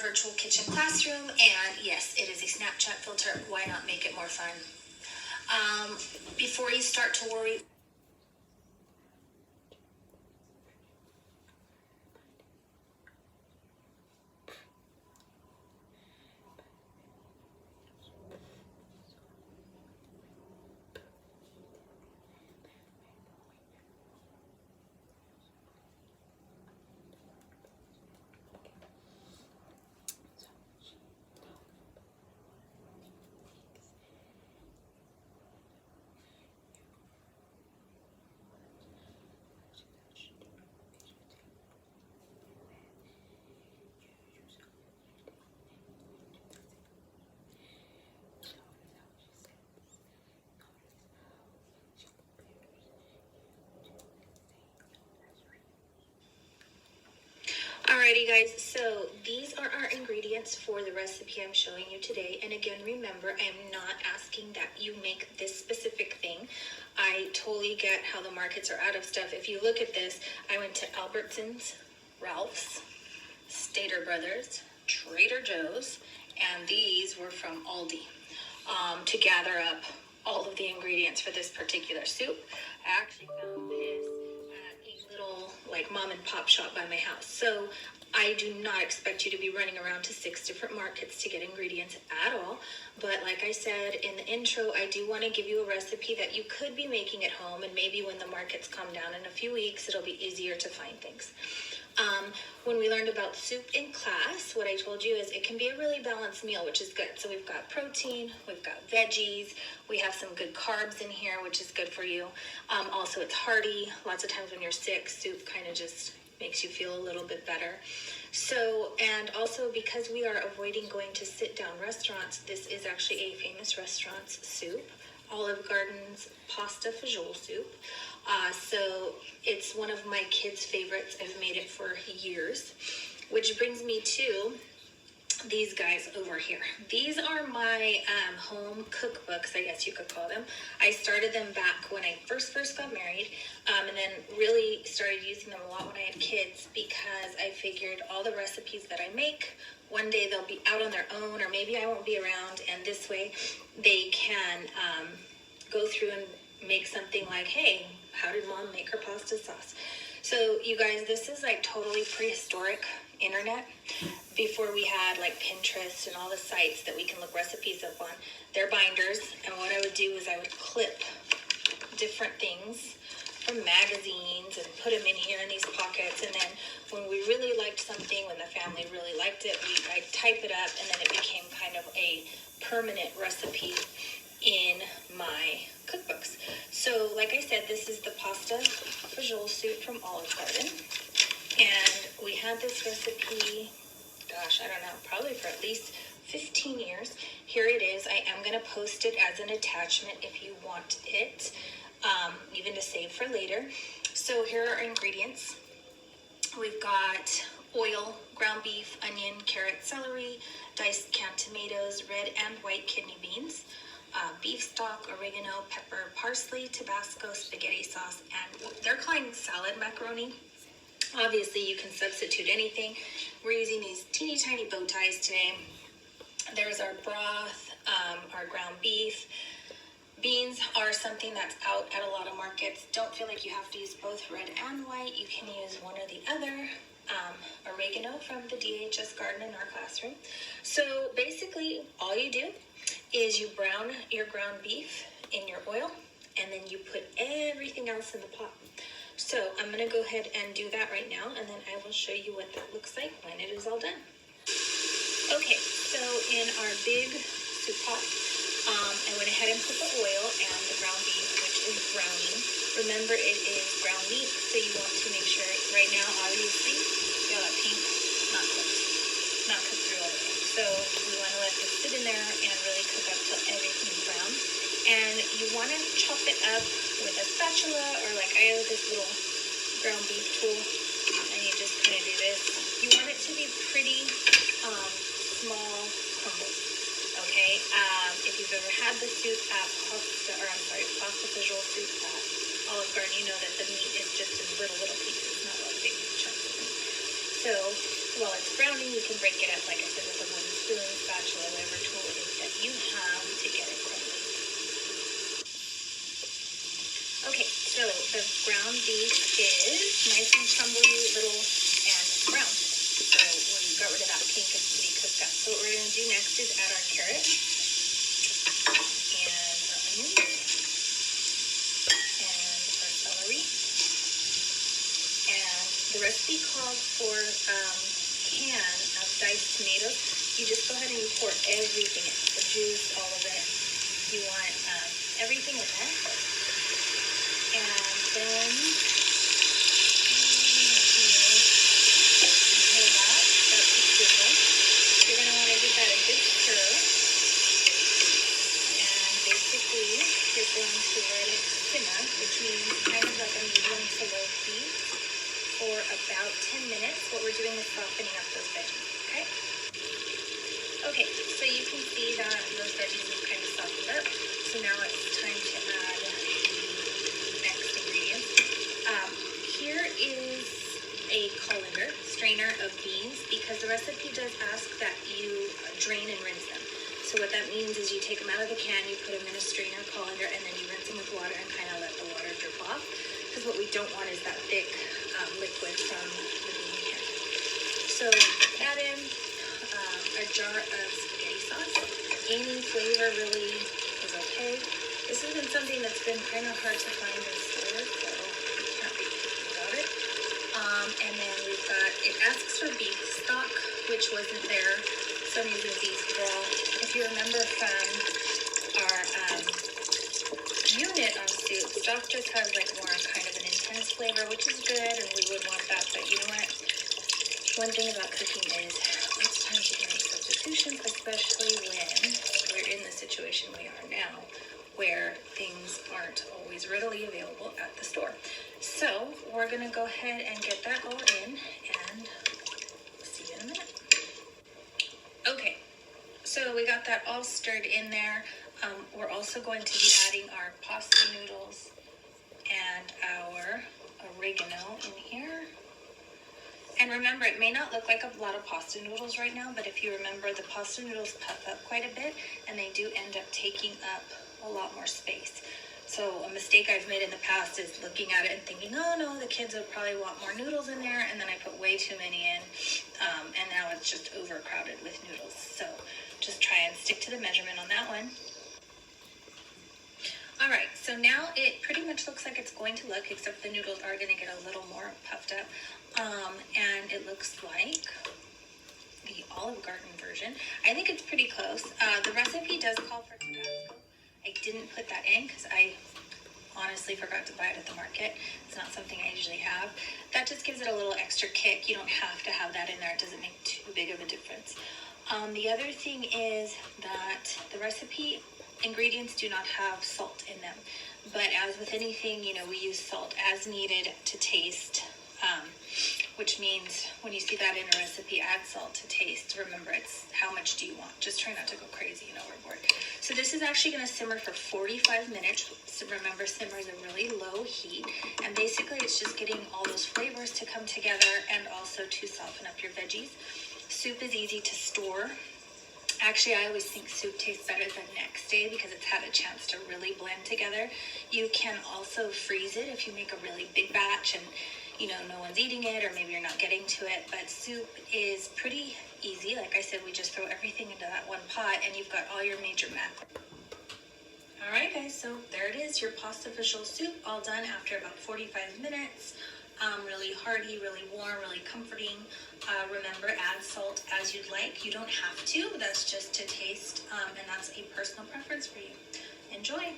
virtual kitchen classroom, and yes, it is a Snapchat filter. Why not make it more fun? Before you start to worry, alrighty guys, so these are our ingredients for the recipe I'm showing you today. And again, remember, I'm not asking that you make this specific thing. I totally get how the markets are out of stuff. If you look at this, I went to Albertsons, Ralph's, Stater Brothers, Trader Joe's, and these were from Aldi to gather up all of the ingredients for this particular soup. I actually found this little like mom and pop shop by my house. So I do not expect you to be running around to 6 different markets to get ingredients at all. But like I said in the intro, I do want to give you a recipe that you could be making at home, and maybe when the markets calm down in a few weeks, it'll be easier to find things. When we learned about soup in class, what I told you is it can be a really balanced meal, which is good. So we've got protein, we've got veggies, we have some good carbs in here, which is good for you. Also, it's hearty. Lots of times when you're sick, soup kind of just makes you feel a little bit better. So, and also because we are avoiding going to sit-down restaurants, this is actually a famous restaurant's soup, Olive Garden's pasta fagioli soup. So it's one of my kids' favorites. I've made it for years, which brings me to these guys over here. These are my home cookbooks, I guess you could call them. I started them back when I first got married, and then really started using them a lot when I had kids, because I figured all the recipes that I make, one day they'll be out on their own, or maybe I won't be around, and this way they can go through and make something like, hey, how did mom make her pasta sauce? So you guys, this is like totally prehistoric internet. Before we had like Pinterest and all the sites that we can look recipes up on. They're binders, and what I would do is I would clip different things from magazines and put them in here in these pockets, and then when we really liked something, when the family really liked it, I'd type it up, and then it became kind of a permanent recipe in my cookbooks. So like I said, this is the pasta fagioli soup from Olive Garden, and we had this recipe, gosh, I don't know, probably for at least 15 years. Here it is. I am going to post it as an attachment if you want it, even to save for later. So here are our ingredients. We've got oil, ground beef, onion, carrot, celery, diced canned tomatoes, red and white kidney beans, beef stock, oregano, pepper, parsley, Tabasco, spaghetti sauce, and they're calling salad macaroni. Obviously, you can substitute anything. We're using these teeny tiny bow ties today. There's our broth, our ground beef. Beans are something that's out at a lot of markets. Don't feel like you have to use both red and white. You can use one or the other. Oregano from the DHS garden in our classroom. So basically, all you do is you brown your ground beef in your oil, and then you put everything else in the pot. So I'm going to go ahead and do that right now, and then I will show you what that looks like when it is all done. Okay, so in our big soup pot, I went ahead and put the oil and the ground beef, which is browning. Remember, it is ground meat, so you want to make sure, right now, obviously, see all that pink? Not cooked through all the way. So we want to let this sit in there and really cook up till everything's brown. And you want to chop it up with a spatula, or like I have this little ground beef tool, and you just kind of do this. You want it to be pretty small crumbles, okay? If you've ever had the soup at pasta fagioli soup at Olive Garden, you know that the meat is just in little pieces, not like big chunks. So while it's browning, you can break it up, like I said, with a wooden spoon, spatula, whatever tool it is that you have to get it crumbly. Okay, so the ground beef is nice and crumbly, little, and brown. So we got rid of that pink and pretty cooked up. So what we're going to do next is add our carrot and our onions and our celery. And the recipe calls for can of diced tomatoes. You just go ahead and you pour everything in, the juice, all of it. You want everything in there. And then until that starts to sizzle, you're going to want to give that a good stir. And basically, you're going to let it simmer, which means kind of like a medium to low heat, for about 10 minutes. What we're doing is softening up those veggies, okay? Okay, so you can see that those veggies have kind of softened up. So now it's time to add the next ingredients. Here is a colander, strainer of beans, because the recipe does ask that you drain and rinse them. So what that means is you take them out of the can, you put them in a strainer colander, and then you rinse them with water and kind of let the water drip off. Because what we don't want is that thick liquid from the bean can. So put that in, a jar of spaghetti sauce. Any flavor really is okay. This has been something that's been kind of hard to find in stores, so you can't be picky about it. And then we've got, it asks for beef stock, which wasn't there, so I'm using beef broth. If you remember from our unit on soup, stock just has like more kind of an intense flavor, which is good, and we would want that, but you know what? One thing about cooking is it's time to make substitutions, especially when we're in the situation we are now, where things aren't always readily available at the store. So we're going to go ahead and get that all in, and see you in a minute. Okay, so we got that all stirred in there. We're also going to be adding our pasta noodles and our oregano in here. And remember, it may not look like a lot of pasta noodles right now, but if you remember, the pasta noodles puff up quite a bit, and they do end up taking up a lot more space. So a mistake I've made in the past is looking at it and thinking, oh no, the kids will probably want more noodles in there, and then I put way too many in, and now it's just overcrowded with noodles. So just try and stick to the measurement on that one. All right, so now it pretty much looks like it's going to look, except the noodles are going to get a little more puffed up. And it looks like the Olive Garden version. I think it's pretty close. The recipe does call for Tabasco. I didn't put that in because I honestly forgot to buy it at the market. It's not something I usually have. That just gives it a little extra kick. You don't have to have that in there. It doesn't make too big of a difference. The other thing is that the recipe ingredients do not have salt in them. But as with anything, you know, we use salt as needed to taste. Which means when you see that in a recipe, add salt to taste. Remember, it's how much do you want? Just try not to go crazy and overboard. So this is actually going to simmer for 45 minutes. So remember, simmer is a really low heat. And basically, it's just getting all those flavors to come together and also to soften up your veggies. Soup is easy to store. Actually, I always think soup tastes better the next day because it's had a chance to really blend together. You can also freeze it if you make a really big batch and you know, no one's eating it, or maybe you're not getting to it, but soup is pretty easy. Like I said, we just throw everything into that one pot, and you've got all your major macros. All right, guys, so there it is, your pasta fagioli soup, all done after about 45 minutes. Really hearty, really warm, really comforting. Remember, add salt as you'd like. You don't have to, that's just to taste, and that's a personal preference for you. Enjoy.